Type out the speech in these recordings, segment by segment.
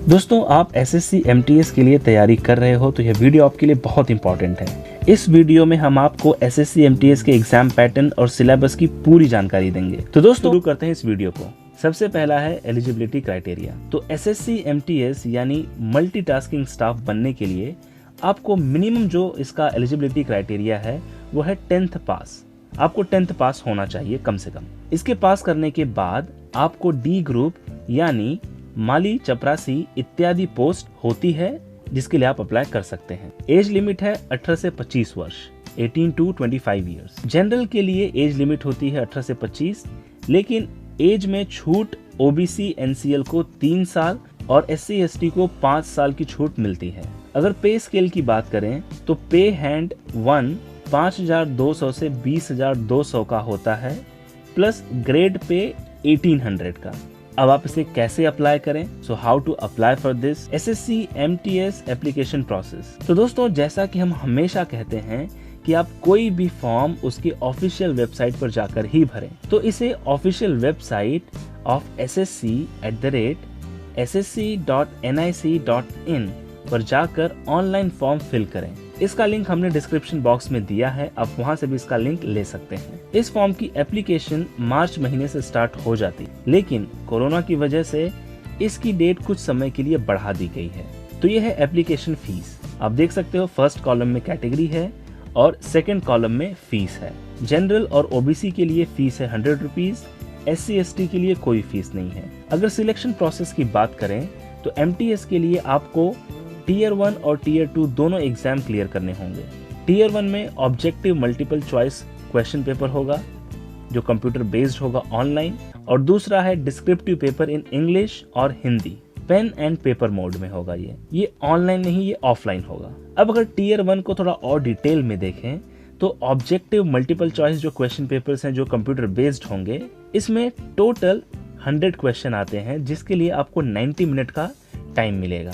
दोस्तों, आप SSC MTS के लिए तैयारी कर रहे हो तो यह वीडियो आपके लिए बहुत इंपॉर्टेंट है। इस वीडियो में हम आपको एसएससी एमटीएस के एग्जाम पैटर्न और सिलेबस की पूरी जानकारी देंगे। तो दोस्तों शुरू करते हैं इस वीडियो को। सबसे पहला है एलिजिबिलिटी क्राइटेरिया। तो एसएससी एमटीएस यानी मल्टीटास्किंग स्टाफ बनने के लिए आपको मिनिमम जो इसका एलिजिबिलिटी क्राइटेरिया है वो है 10th पास। आपको 10th पास होना चाहिए कम से कम। इसके पास करने के बाद आपको डी ग्रुप यानी माली, चपरासी इत्यादि पोस्ट होती है जिसके लिए आप अप्लाई कर सकते हैं। एज लिमिट है 18 से 25 वर्ष, 18 to 25 ईयर्स। जनरल के लिए एज लिमिट होती है 18 से 25, लेकिन एज में छूट ओबीसी एनसीएल को 3 साल और एससी एसटी को 5 साल की छूट मिलती है। अगर पे स्केल की बात करें तो पे हैंड 1 5,200 से 20,200 का होता है, प्लस ग्रेड पे 1,800 का। अब आप इसे कैसे अप्लाई करें? So how to apply for this SSC MTS application process. तो दोस्तों, जैसा कि हम हमेशा कहते हैं कि आप कोई भी फॉर्म उसकी ऑफिशियल वेबसाइट पर जाकर ही भरें, तो इसे ऑफिशियल वेबसाइट ऑफ ssc@ssc.nic.in पर जाकर ऑनलाइन फॉर्म फिल करें। इसका लिंक हमने डिस्क्रिप्शन बॉक्स में दिया है, आप वहां से भी इसका लिंक ले सकते हैं। इस फॉर्म की एप्लीकेशन मार्च महीने से स्टार्ट हो जाती, लेकिन कोरोना की वजह से इसकी डेट कुछ समय के लिए बढ़ा दी गई है। तो ये है एप्लीकेशन फीस। आप देख सकते हो फर्स्ट कॉलम में कैटेगरी है और सेकेंड कॉलम में फीस है। जनरल और ओबीसी के लिए फीस है 100 रुपीज, SC ST के लिए कोई फीस नहीं है। अगर सिलेक्शन प्रोसेस की बात करें तो एमटीएस के लिए आपको टीयर 1 और टीयर 2 दोनों एग्जाम क्लियर करने होंगे। टीयर 1 में objective multiple choice question paper होगा जो कंप्यूटर बेस्ड होगा ऑनलाइन, और दूसरा है डिस्क्रिप्टिव पेपर इन इंग्लिश और Hindi, pen and paper mode में होगा। ये ऑनलाइन नहीं, ये ऑफलाइन होगा। अब अगर टीयर 1 को थोड़ा और डिटेल में देखें तो ऑब्जेक्टिव मल्टीपल चॉइस जो क्वेश्चन पेपर्स हैं जो कंप्यूटर बेस्ड होंगे, इसमें टोटल 100 क्वेश्चन आते हैं जिसके लिए आपको 90 मिनट का टाइम मिलेगा।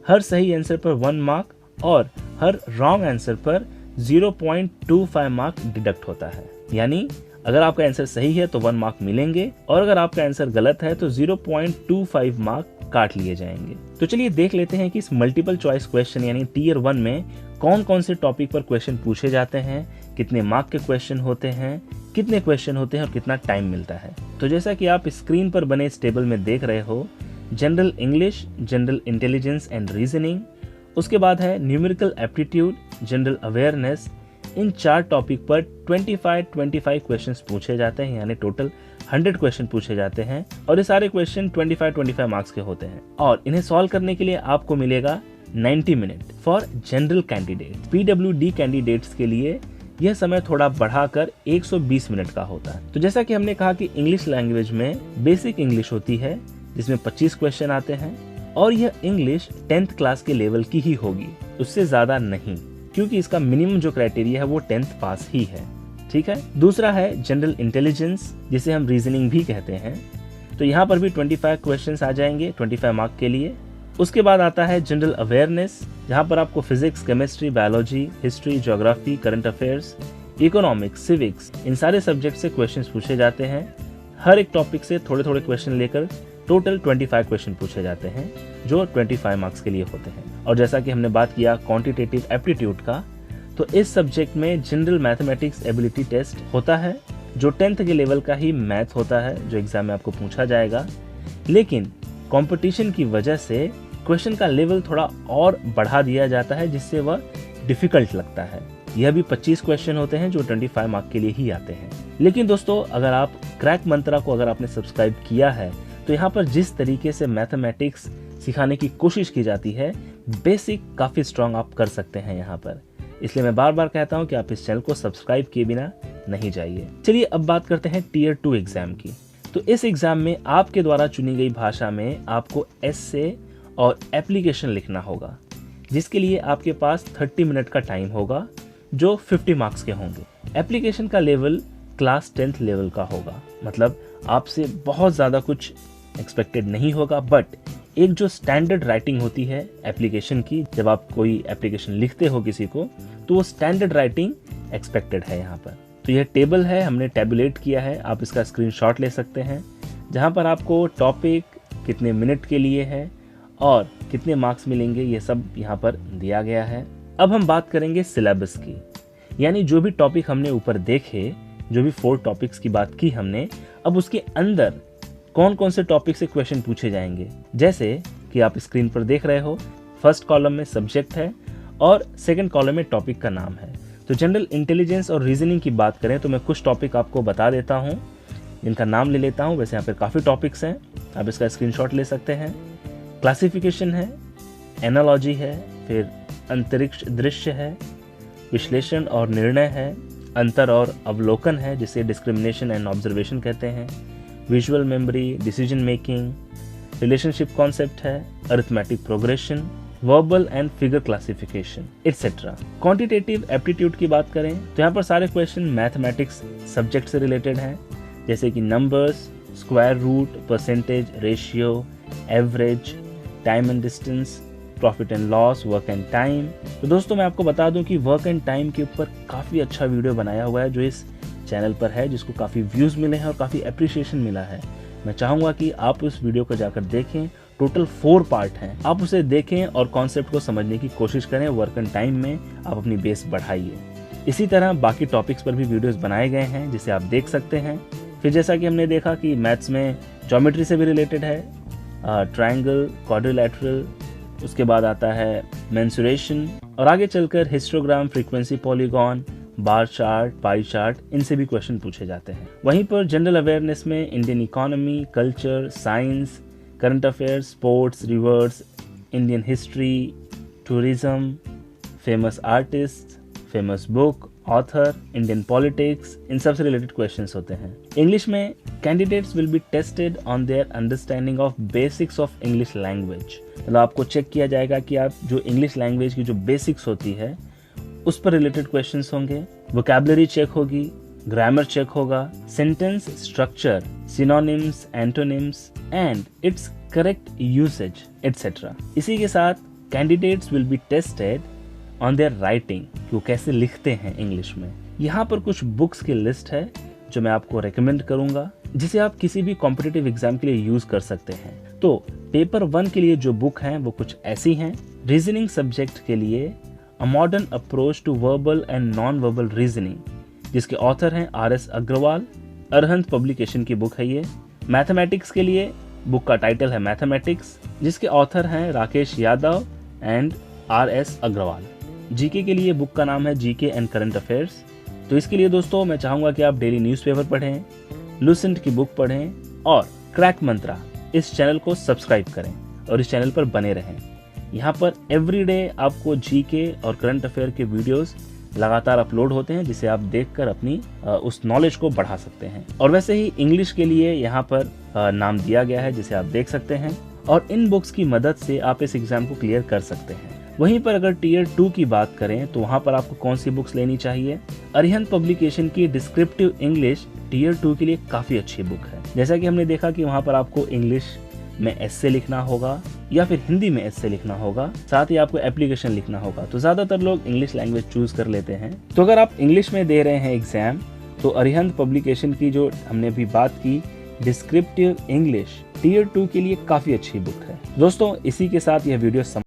हर सही आंसर पर 1 मार्क और हर रॉन्ग आंसर पर 0.25 मार्क डिडक्ट होता है। यानी अगर आपका आंसर सही है तो 1 मार्क मिलेंगे और अगर आपका आंसर गलत है तो 0.25 मार्क काट लिए जाएंगे। तो चलिए देख लेते हैं कि इस मल्टीपल चॉइस क्वेश्चन यानी टीयर 1 में कौन कौन से टॉपिक पर क्वेश्चन पूछे जाते हैं, कितने मार्क के क्वेश्चन होते हैं, कितने क्वेश्चन होते हैं और कितना टाइम मिलता है। तो जैसा कि आप स्क्रीन पर बने इस टेबल में देख रहे हो, general English, general intelligence and reasoning, उसके बाद है न्यूमेरिकल एप्टीट्यूड, जनरल अवेयरनेस। इन 4 टॉपिक पर 25 क्वेश्चंस पूछे जाते हैं, यानी टोटल 100 क्वेश्चन पूछे जाते हैं और ये सारे क्वेश्चन 25 मार्क्स के होते हैं और इन्हें सॉल्व करने के लिए आपको मिलेगा 90 minute. For general candidate, PWD candidates के लिए यह समय थोड़ा बढ़ाकर 120 मिनट का होता है। तो जैसा कि हमने कहा कि इंग्लिश लैंग्वेज में बेसिक इंग्लिश होती है जिसमें 25 क्वेश्चन आते हैं और यह इंग्लिश 10th क्लास के लेवल की ही होगी, उससे ज्यादा नहीं, क्योंकि इसका मिनिमम जो क्राइटेरिया है वो 10th पास ही है। ठीक है। दूसरा है जनरल इंटेलिजेंस, जिसे हम रीजनिंग भी कहते हैं। तो यहाँ पर भी 25 क्वेश्चंस आ जाएंगे 25 मार्क के लिए। उसके बाद आता है जनरल अवेयरनेस, जहाँ पर आपको physics, chemistry, biology, history, geography, current affairs, economics, civics, इन सारे सब्जेक्ट से क्वेश्चंस पूछे जाते हैं। हर एक टॉपिक से थोड़े थोड़े क्वेश्चन लेकर टोटल 25 क्वेश्चन पूछे जाते हैं जो 25 मार्क्स के लिए होते हैं। और जैसा कि हमने बात किया क्वांटिटेटिव एप्टीट्यूड का, तो इस सब्जेक्ट में जनरल मैथमेटिक्स एबिलिटी टेस्ट होता है जो 10th के लेवल का ही मैथ होता है जो एग्जाम में आपको पूछा जाएगा, लेकिन कंपटीशन की वजह से क्वेश्चन का लेवल थोड़ा और बढ़ा दिया जाता है जिससे वह डिफिकल्ट लगता है। यह भी 25 क्वेश्चन होते हैं जो 25 मार्क के लिए ही आते हैं। लेकिन दोस्तों, अगर आप क्रैक मंत्रा को अगर आपने सब्सक्राइब किया है तो यहाँ पर जिस तरीके से मैथमेटिक्स सिखाने की कोशिश की जाती है, बेसिक काफी स्ट्रांग आप कर सकते हैं यहाँ पर। इसलिए मैं बार बार कहता हूँ कि आप इस चैनल को सब्सक्राइब किए बिना नहीं जाइए। चलिए अब बात करते हैं टीयर 2 एग्जाम की। तो इस एग्जाम में आपके द्वारा चुनी गई भाषा में आपको एस्से और एप्लीकेशन लिखना होगा, जिसके लिए आपके पास 30 मिनट का टाइम होगा जो 50 मार्क्स के होंगे। एप्लीकेशन का लेवल क्लास 10th लेवल का होगा, मतलब आपसे बहुत ज़्यादा कुछ एक्सपेक्टेड नहीं होगा, बट एक जो स्टैंडर्ड राइटिंग होती है एप्लीकेशन की, जब आप कोई एप्लीकेशन लिखते हो किसी को, तो वो स्टैंडर्ड राइटिंग एक्सपेक्टेड है यहाँ पर। तो यह टेबल है, हमने टेबुलेट किया है, आप इसका स्क्रीनशॉट ले सकते हैं, जहाँ पर आपको टॉपिक कितने मिनट के लिए है और कितने मार्क्स मिलेंगे ये सब यहाँ पर दिया गया है। अब हम बात करेंगे सिलेबस की, यानी जो भी टॉपिक हमने ऊपर देखे, जो भी 4 टॉपिक्स की बात की हमने, अब उसके अंदर कौन कौन से टॉपिक से क्वेश्चन पूछे जाएंगे। जैसे कि आप स्क्रीन पर देख रहे हो, फर्स्ट कॉलम में सब्जेक्ट है और सेकंड कॉलम में टॉपिक का नाम है। तो जनरल इंटेलिजेंस और रीजनिंग की बात करें तो मैं कुछ टॉपिक आपको बता देता हूँ, इनका नाम ले लेता हूँ। वैसे यहाँ पे काफ़ी टॉपिक्स हैं, आप इसका स्क्रीनशॉट ले सकते हैं। क्लासिफिकेशन है, एनालॉजी है, फिर अंतरिक्ष दृश्य है, विश्लेषण और निर्णय है, अंतर और अवलोकन है जिसे डिस्क्रिमिनेशन एंड ऑब्जर्वेशन कहते हैं, visual memory, decision making, relationship concept है, arithmetic progression, verbal and figure classification etcetera. Quantitative aptitude की बात करें तो यहाँ पर सारे क्वेश्चन मैथमेटिक्स सब्जेक्ट से रिलेटेड हैं, जैसे कि numbers, square root, percentage, ratio, average, time and distance, profit and loss, work and time. तो दोस्तों मैं आपको बता दूं कि वर्क एंड टाइम के ऊपर काफ़ी अच्छा वीडियो बनाया हुआ है जो इस चैनल पर है, जिसको काफ़ी व्यूज़ मिले हैं और काफ़ी अप्रिशिएशन मिला है। मैं चाहूँगा कि आप उस वीडियो को जाकर देखें, टोटल 4 पार्ट हैं, आप उसे देखें और कॉन्सेप्ट को समझने की कोशिश करें। वर्क एंड टाइम में आप अपनी बेस बढ़ाइए। इसी तरह बाकी टॉपिक्स पर भी वीडियोस बनाए गए हैं जिसे आप देख सकते हैं। फिर जैसा कि हमने देखा कि मैथ्स में ज्योमेट्री से भी रिलेटेड है, ट्रायंगल, क्वाड्रिलैटरल, उसके बाद आता है मेंसुरेशन और आगे चलकर histogram, frequency polygon, bar chart, pie chart, इनसे भी क्वेश्चन पूछे जाते हैं। वहीं पर जनरल अवेयरनेस में Indian economy, culture, science, current affairs, sports, rivers, Indian history, tourism, famous artist, famous book, author, Indian politics, इन सब से रिलेटेड क्वेश्चंस होते हैं। इंग्लिश में candidates will be tested on their understanding of basics of English language. मतलब आपको check किया जाएगा कि आप जो इंग्लिश लैंग्वेज की जो बेसिक्स होती है उस पर रिलेटेड क्वेश्चंस होंगे। वोकैबुलरी चेक होगी, ग्रामर चेक होगा, sentence structure, synonyms, antonyms and it's correct usage etcetera. इसी के साथ candidates will be tested on there writing, कि वो कैसे लिखते हैं इंग्लिश में। यहाँ पर कुछ बुक्स की लिस्ट है जो मैं आपको रेकमेंड करूंगा, जिसे आप किसी भी कॉम्पिटिटिव एग्जाम के लिए यूज कर सकते हैं। तो पेपर 1 के लिए जो बुक हैं वो कुछ ऐसी हैं। रीजनिंग सब्जेक्ट के लिए a modern approach to verbal and non verbal reasoning, जिसके ऑथर हैं RS अग्रवाल, अरहंत पब्लिकेशन की बुक है ये। मैथमेटिक्स के लिए बुक का टाइटल है मैथमेटिक्स, जिसके ऑथर हैं Rakesh Yadav and RS Agarwal. GK के लिए बुक का नाम है जीके एंड करंट अफेयर्स। तो इसके लिए दोस्तों मैं चाहूँगा कि आप डेली न्यूज़पेपर पढ़ें, लुसेंट की बुक पढ़ें और क्रैक मंत्रा इस चैनल को सब्सक्राइब करें और इस चैनल पर बने रहें। यहाँ पर एवरीडे आपको जीके और करंट अफेयर के वीडियोस लगातार अपलोड होते हैं, जिसे आप देखकर अपनी उस नॉलेज को बढ़ा सकते हैं। और वैसे ही इंग्लिश के लिए यहाँ पर नाम दिया गया है जिसे आप देख सकते हैं, और इन बुक्स की मदद से आप इस एग्जाम को क्लियर कर सकते हैं। वहीं पर अगर टियर 2 की बात करें तो वहाँ पर आपको कौन सी बुक्स लेनी चाहिए। अरिहंत पब्लिकेशन की डिस्क्रिप्टिव इंग्लिश टियर 2 के लिए काफ़ी अच्छी बुक है। जैसा कि हमने देखा कि वहाँ पर आपको इंग्लिश में एस्से लिखना होगा या फिर हिंदी में एस्से लिखना होगा, साथ ही आपको एप्लीकेशन लिखना होगा। तो ज़्यादातर लोग इंग्लिश लैंग्वेज चूज कर लेते हैं। तो अगर आप इंग्लिश में दे रहे हैं एग्जाम, तो अरिहंत पब्लिकेशन की जो हमने अभी बात की डिस्क्रिप्टिव इंग्लिश टियर 2 के लिए काफ़ी अच्छी बुक है। दोस्तों इसी के साथ यह वीडियो